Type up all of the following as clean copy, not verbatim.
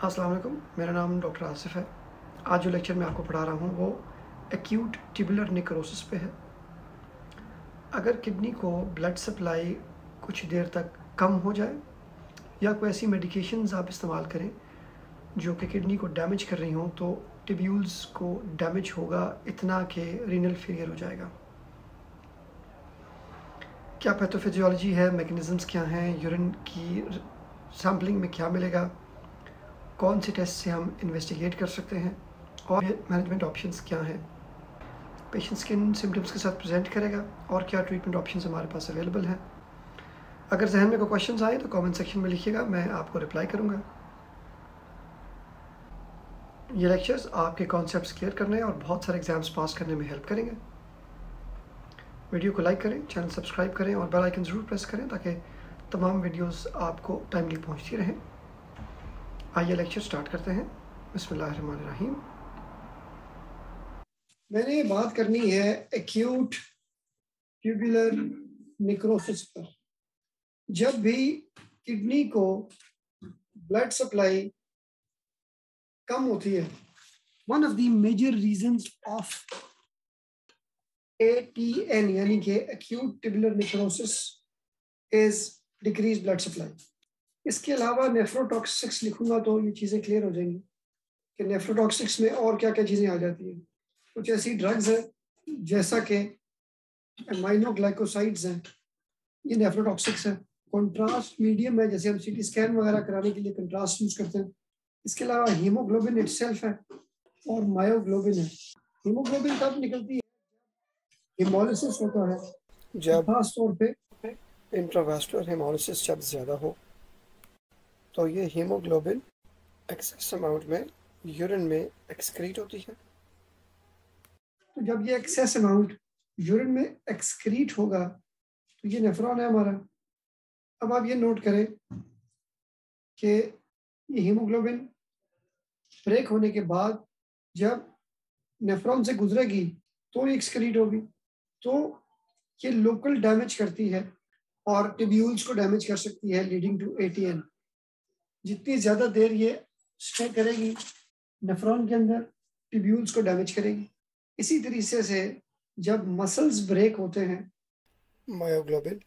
अस्सलाम वालेकुम, मेरा नाम डॉक्टर आसिफ है। आज जो लेक्चर मैं आपको पढ़ा रहा हूँ वो एक्यूट ट्यूबुलर नेक्रोसिस पे है। अगर किडनी को ब्लड सप्लाई कुछ देर तक कम हो जाए या कोई ऐसी मेडिकेशंस आप इस्तेमाल करें जो कि किडनी को डैमेज कर रही हों, तो ट्यूब्यूल्स को डैमेज होगा इतना कि रीनल फेलियर हो जाएगा। क्या पैथोफिजियोलॉजी है, मैकेनिज़म्स क्या हैं, यूरिन की सैम्पलिंग में क्या मिलेगा, कौन से टेस्ट से हम इन्वेस्टिगेट कर सकते हैं और मैनेजमेंट ऑप्शंस क्या हैं, पेशेंट्स किन सिम्टम्स के साथ प्रेजेंट करेगा और क्या ट्रीटमेंट ऑप्शंस हमारे पास अवेलेबल हैं। अगर जहन में कोई क्वेश्चंस आए तो कमेंट सेक्शन में लिखिएगा, मैं आपको रिप्लाई करूँगा। ये लेक्चर्स आपके कॉन्सेप्ट्स क्लियर करने और बहुत सारे एग्जाम्स पास करने में हेल्प करेंगे। वीडियो को लाइक करें, चैनल सब्सक्राइब करें और बेल आइकन ज़रूर प्रेस करें ताकि तमाम वीडियोस आपको टाइमली पहुंचती रहें। आइए लेक्चर स्टार्ट करते हैं। बिस्मिल्लाहिर्रहमानिर्रहीम। मैंने बात करनी है एक्यूट ट्यूबुलर नेक्रोसिस पर। जब भी किडनी को ब्लड सप्लाई कम होती है, one of the major reasons of ATN यानी कि acute tubular necrosis is decrease blood supply. इसके अलावा नेफ्रोटॉक्सिक्स लिखूंगा तो ये चीज़ें क्लियर हो जाएंगी कि नेफ्रोटॉक्सिक्स में और क्या क्या चीज़ें आ जाती हैं। कुछ ऐसी ड्रग्स हैं जैसा कि अमाइनोग्लाइकोसाइड्स हैं, ये नेफ्रोटॉक्सिक्स है। कंट्रास्ट मीडियम है, जैसे हम सीटी स्कैन वगैरह कराने के लिए कंट्रास्ट यूज करते हैं। इसके अलावा हीमोग्लोबिन इटसेल्फ है और मायोग्लोबिन है। हीमोग्लोबिन कब निकलती है? हेमोलिसिस होता है, जब खास तौर पे इंट्रावास्कुलर हेमोलिसिस जब ज़्यादा हो तो ये हीमोग्लोबिन एक्सेस अमाउंट में यूरिन में एक्सक्रीट होती है। तो जब ये एक्सेस अमाउंट यूरिन में एक्सक्रीट होगा तो ये नेफ्रॉन है हमारा। अब आप ये नोट करें कि ये हीमोग्लोबिन ब्रेक होने के बाद जब नेफ्रॉन से गुजरेगी तो ये एक्सक्रीट होगी, तो ये लोकल डैमेज करती है और ट्यूब्यूल्स को डैमेज कर सकती है, लीडिंग टू ATN। जितनी ज़्यादा देर ये स्टे करेगी नेफ्रॉन के अंदर, ट्यूब्यूल्स को डैमेज करेगी। इसी तरीके से जब मसल्स ब्रेक होते हैं, मायोग्लोबिन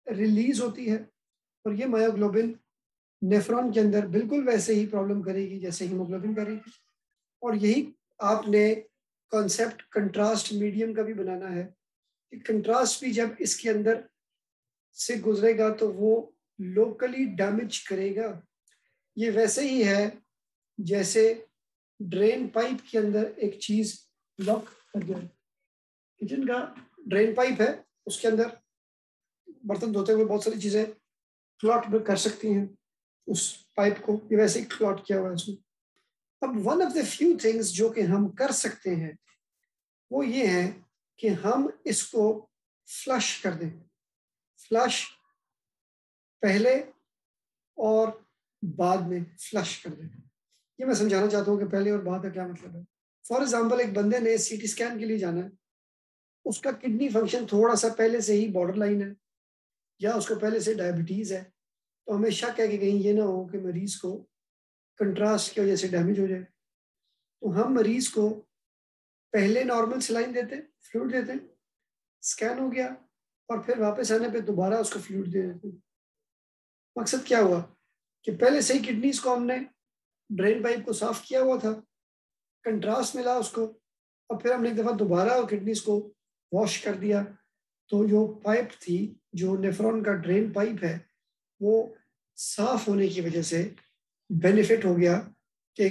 रिलीज होती है और ये मायोग्लोबिन नेफ्रॉन के अंदर बिल्कुल वैसे ही प्रॉब्लम करेगी जैसे हीमोग्लोबिन करेगी। और यही आपने कॉन्सेप्ट कंट्रास्ट मीडियम का भी बनाना है कि कंट्रास्ट भी जब इसके अंदर से गुजरेगा तो वो लोकली डैमेज करेगा। ये वैसे ही है जैसे ड्रेन पाइप के अंदर एक चीज लॉक कर जाए। किचन का ड्रेन पाइप है, उसके अंदर बर्तन धोते हुए बहुत सारी चीजें क्लॉट कर सकती हैं उस पाइप को, ये वैसे ही क्लॉट किया हुआ है उसमें। अब one of the few things जो कि हम कर सकते हैं वो ये है कि हम इसको फ्लश कर दें। फ्लश पहले और बाद में फ्लश कर दें। ये मैं समझाना चाहता हूँ कि पहले और बाद का क्या मतलब है। फॉर एग्जाम्पल, एक बंदे ने CT स्कैन के लिए जाना है, उसका किडनी फंक्शन थोड़ा सा पहले से ही बॉर्डर लाइन है या उसको पहले से डायबिटीज है, तो हमें शक है कि कहीं ये ना हो कि मरीज को कंट्रास्ट की वजह से डैमेज हो जाए। तो हम मरीज को पहले नॉर्मल सलाइन देते, फ्लूइड देते, स्कैन हो गया और फिर वापस आने पे दोबारा उसको फ्लूइड दे देते। मकसद क्या हुआ कि पहले से ही किडनीज को हमने ड्रेन पाइप को साफ किया हुआ था, कंट्रास्ट मिला उसको, और फिर हमने एक दफा दोबारा किडनीज को वॉश कर दिया, तो जो पाइप थी, जो नेफ्रॉन का ड्रेन पाइप है, वो साफ होने की वजह से बेनिफिट हो गया कि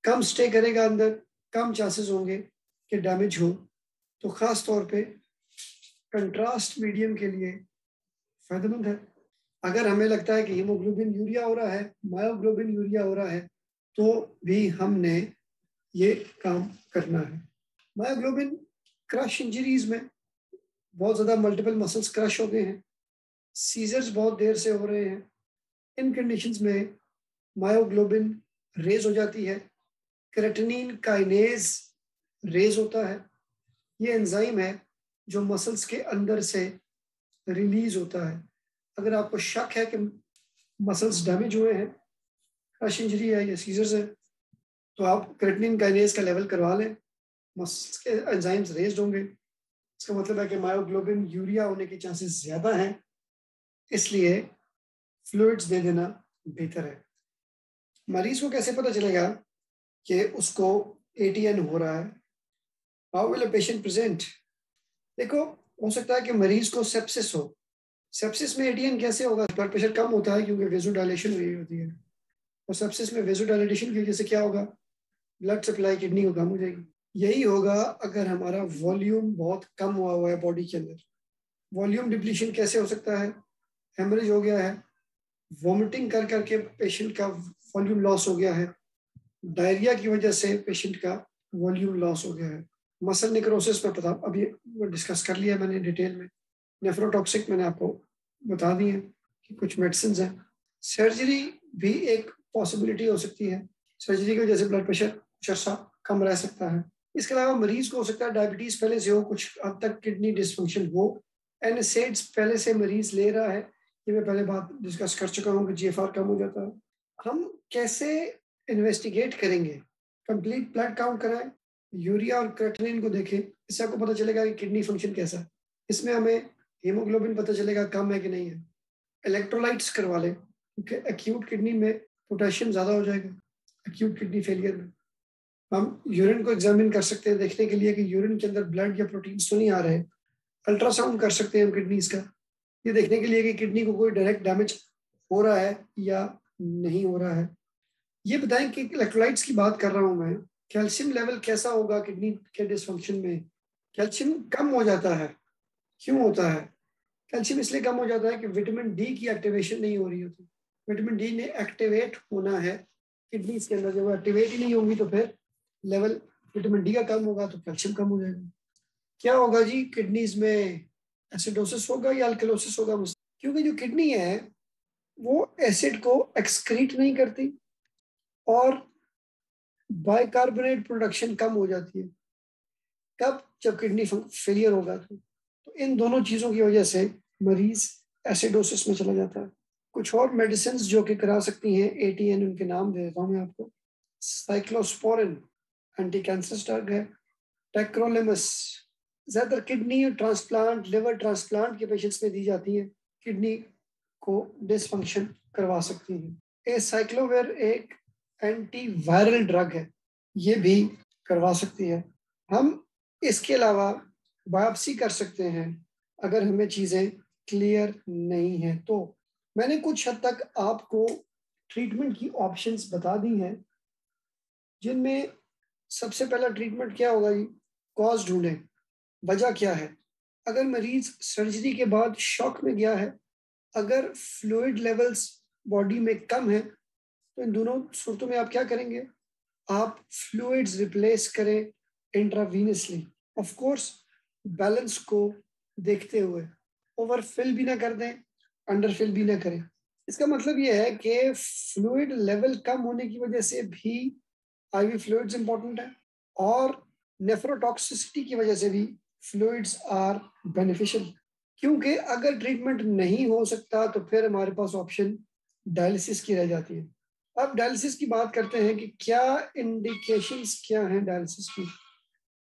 कम स्टे करेगा अंदर, कम चांसेस होंगे कि डैमेज हो। तो खास तौर पे कंट्रास्ट मीडियम के लिए फायदेमंद है। अगर हमें लगता है कि हीमोग्लोबिन यूरिया हो रहा है, मायोग्लोबिन यूरिया हो रहा है, तो भी हमने ये काम करना है। मायोग्लोबिन क्रश इंजरीज में बहुत ज़्यादा मल्टीपल मसल्स क्रश हो गए हैं, सीजर्स बहुत देर से हो रहे हैं, इन कंडीशंस में मायोग्लोबिन रेज हो जाती है, क्रेटिनिन काइनेज रेज होता है। ये एंजाइम है जो मसल्स के अंदर से रिलीज होता है। अगर आपको शक है कि मसल्स डैमेज हुए हैं क्रश इंजरी है या सीजर्स है, तो आप क्रेटिनिन काइनेज का लेवल करवा लें, मसल्स के एंजाइम्स रेज्ड होंगे, इसका मतलब है कि मायोग्लोबिन यूरिया होने के चांसेस ज़्यादा हैं, इसलिए फ्लूइड्स दे देना बेहतर है। मरीज को कैसे पता चलेगा कि उसको एटीएन हो रहा है? How will a patient present? देखो, हो सकता है कि मरीज को सेप्सिस हो। सेप्सिस में एटीएन कैसे होगा? ब्लड प्रेशर कम होता है क्योंकि वेजोडाइलेशन हुई होती है, और सेप्सिस में वेजोडाइलेशन की वजह से क्या होगा? ब्लड सप्लाई किडनी को कम हो जाएगी। यही होगा अगर हमारा वॉल्यूम बहुत कम हुआ है बॉडी के अंदर। वॉल्यूम डिप्लीशन कैसे हो सकता है? हेमरेज हो गया है, वॉमिटिंग कर करके पेशेंट का वॉल्यूम लॉस हो गया है, डायरिया की वजह से पेशेंट का वॉल्यूम लॉस हो गया है। मसल नेक्रोसिस में पता अभी डिस्कस कर लिया मैंने डिटेल में। नेफ्रोटॉक्सिक मैंने आपको बता दी है कि कुछ मेडिसिन हैं। सर्जरी भी एक पॉसिबिलिटी हो सकती है, सर्जरी की वजह से ब्लड प्रेशर कुछ अर्सा कम रह सकता है। इसके अलावा मरीज को हो सकता है डायबिटीज पहले से हो, कुछ हद तक किडनी डिसफंक्शन हो, एनएसएड्स पहले से मरीज ले रहा है, ये मैं पहले बात डिस्कस कर चुका हूँ कि जीएफआर कम हो जाता है। हम कैसे इन्वेस्टिगेट करेंगे? कंप्लीट ब्लड काउंट कराएं, यूरिया और क्रेटिनिन को देखें, इससे आपको पता चलेगा कि किडनी फंक्शन कैसा है। इसमें हमें हीमोग्लोबिन पता चलेगा कम है कि नहीं है। इलेक्ट्रोलाइट्स करवा लें, क्योंकि एक्यूट किडनी में पोटेशियम ज़्यादा हो जाएगा, एक्यूट किडनी फेलियर में। हम यूरिन को एग्जामिन कर सकते हैं देखने के लिए कि यूरिन के अंदर ब्लड या प्रोटीन्स तो नहीं आ रहे हैं। अल्ट्रासाउंड कर सकते हैं हम किडनीज का, ये देखने के लिए कि किडनी को कोई डायरेक्ट डैमेज हो रहा है या नहीं हो रहा है। ये बताएं कि इलेक्ट्रोलाइट्स की बात कर रहा हूं मैं, कैल्शियम लेवल कैसा होगा किडनी के डिसफंक्शन में? कैल्शियम कम हो जाता है, क्यों होता है? कैल्शियम इसलिए कम हो जाता है कि विटामिन डी की एक्टिवेशन नहीं हो रही होती। विटामिन डी ने एक्टिवेट होना है किडनीज के अंदर, जब वो एक्टिवेट ही नहीं होंगी तो फिर लेवल विटामिन डी का कम होगा तो कैल्शियम कम हो जाएगा। क्या होगा जी किडनीज में? एसिडोसिस होगा या अल्कलोसिस होगा? क्योंकि जो किडनी है वो एसिड को एक्सक्रीट नहीं करती और बाइकार्बोनेट प्रोडक्शन कम हो जाती है। कब? जब किडनी फेलियर होगा तो इन दोनों चीजों की वजह से मरीज एसिडोसिस में चला जाता है। कुछ और मेडिसिन जो कि करा सकती हैं एटीएन, उनके नाम दे देता हूँ मैं आपको। साइक्लोस्पोरिन एंटी कैंसर ड्रग है। टेक्रोलेमस ज्यादातर किडनी ट्रांसप्लांट, लिवर ट्रांसप्लांट के पेशेंट्स में दी जाती है, किडनी को डिसफंक्शन करवा सकती है। एसाइक्लोवेर एक एंटी वायरल ड्रग है, ये भी करवा सकती है। हम इसके अलावा बायोप्सी कर सकते हैं अगर हमें चीज़ें क्लियर नहीं है तो। मैंने कुछ हद तक आपको ट्रीटमेंट की ऑप्शंस बता दी हैं, जिनमें सबसे पहला ट्रीटमेंट क्या होगा जी? कॉज ढूंढें, वजह क्या है। अगर मरीज सर्जरी के बाद शॉक में गया है, अगर फ्लूइड लेवल्स बॉडी में कम है, तो इन दोनों सूरतों में आप क्या करेंगे? आप फ्लूइड्स रिप्लेस करें इंट्रावीनसली। ऑफ कोर्स बैलेंस को देखते हुए, ओवर फिल भी ना कर दें, अंडर फिल भी ना करें। इसका मतलब ये है कि फ्लूइड लेवल कम होने की वजह से भी आईवी फ्लूइड्स इंपॉर्टेंट है, और नेफ्रोटॉक्सिसिटी की वजह से भी फ्लूइड्स आर बेनिफिशियल। क्योंकि अगर ट्रीटमेंट नहीं हो सकता तो फिर हमारे पास ऑप्शन डायलिसिस की रह जाती है। अब डायलिसिस की बात करते हैं कि क्या इंडिकेशंस क्या हैं डायलिसिस की।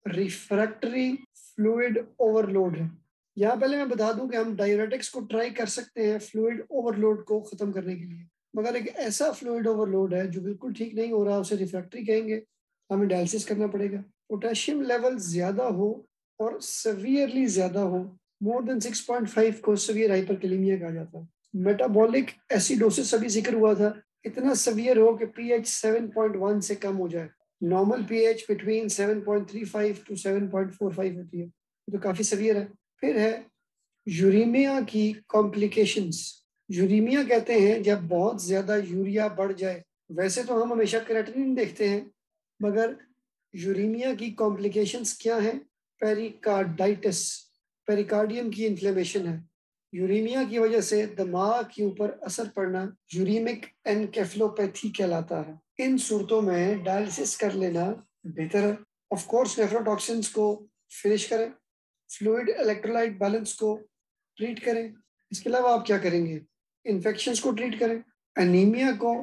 रिफ्रैक्टरी फ्लूइड ओवरलोड है। यहाँ पहले मैं बता दूं कि हम डायरेटिक्स को ट्राई कर सकते हैं फ्लूइड ओवरलोड को खत्म करने के लिए, मगर एक ऐसा फ्लूइड ओवरलोड है जो बिल्कुल ठीक नहीं हो रहा, उसे रिफ्रैक्टरी कहेंगे, हमें डायलिसिस करना पड़ेगा। पोटेशियम लेवल ज्यादा हो और सेवियरली ज्यादा हो, मोर देन 6.5 को सेवियर हाइपरकैलेमिया कहा जाता है। मेटाबॉलिक एसिडोसिस अभी जिक्र हुआ था, इतना सेवियर हो कि पीएच 7.1 से कम हो जाए। नॉर्मल पीएच बिटवीन 7.35 टू 7.45 होती है, तो काफी सेवियर है। फिर है यूरीमिया की कॉम्प्लिकेशंस। यूरीमिया कहते हैं जब बहुत ज्यादा यूरिया बढ़ जाए। वैसे तो हम हमेशा क्रेटिनिन देखते हैं, मगर यूरीमिया की कॉम्प्लिकेशंस क्या है? पेरिकार्डाइटिस, पेरिकार्डियम की इन्फ्लेमेशन है। यूरीमिया की वजह से दिमाग के ऊपर असर पड़ना यूरीमिक एनकेफेलोपैथी कहलाता है। इन सूरतों में डायलिसिस कर लेना बेहतर है। ऑफ कोर्स नेफ्रोटॉक्सिन्स को फिनिश करें, फ्लूइड इलेक्ट्रोलाइट बैलेंस को ट्रीट करें। इसके अलावा आप क्या करेंगे? इन्फेक्शंस को ट्रीट करें, एनीमिया को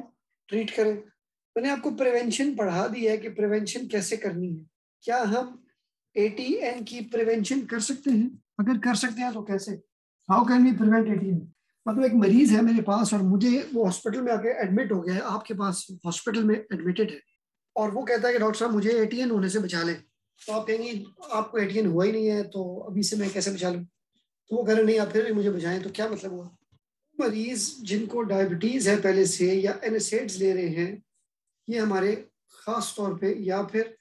ट्रीट करें। मैंने आपको प्रिवेंशन पढ़ा दी है कि प्रिवेंशन कैसे करनी है। क्या हम ATN की प्रिवेंशन कर सकते हैं? अगर कर सकते हैं तो कैसे? How can we prevent ATN? मतलब एक मरीज है मेरे पास और मुझे वो हॉस्पिटल में आके एडमिट हो गया है, आपके पास हॉस्पिटल में एडमिटेड है, और वो कहता है कि डॉक्टर साहब मुझे ATN होने से बचा लें। तो आप कहेंगे आपको ATN हुआ ही नहीं है तो अभी से मैं कैसे बचा लूँ? तो वो कह रहे नहीं आप फिर भी मुझे बचाएं, तो क्या मतलब हुआ? मरीज जिनको डायबिटीज है पहले से या NSAIDs ले रहे हैं, ये हमारे खास तौर पे या फिर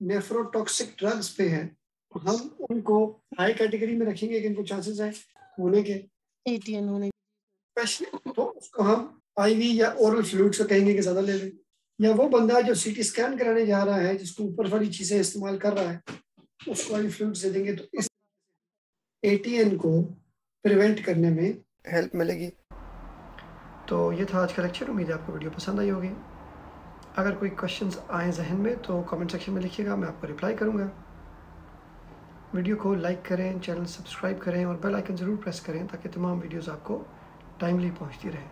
नेफ्रोटॉक्सिक ड्रग्स पे है, तो हम उनको हाई कैटेगरी में रखेंगे कि इनको चांसेस है होने के ATN होने। स्पेशली, तो उसको हम IV या ओरल फ्लूइड्स को कहेंगे कि ज्यादा ले लें। या वो बंदा जो CT स्कैन कराने जा रहा है जिसको ऊपर वाली चीजें इस्तेमाल कर रहा है, उसको IV फ्लूइड्स दे देंगे, तो इस ATN को प्रिवेंट करने में हेल्प मिलेगी। तो ये था आज का लेक्चर, उम्मीद है आपको वीडियो पसंद आई होगी। अगर कोई क्वेश्चंस आए जहन में तो कमेंट सेक्शन में लिखिएगा, मैं आपको रिप्लाई करूँगा। वीडियो को लाइक करें, चैनल सब्सक्राइब करें और बेल आइकन ज़रूर प्रेस करें ताकि तमाम वीडियोस आपको टाइमली पहुंचती रहें।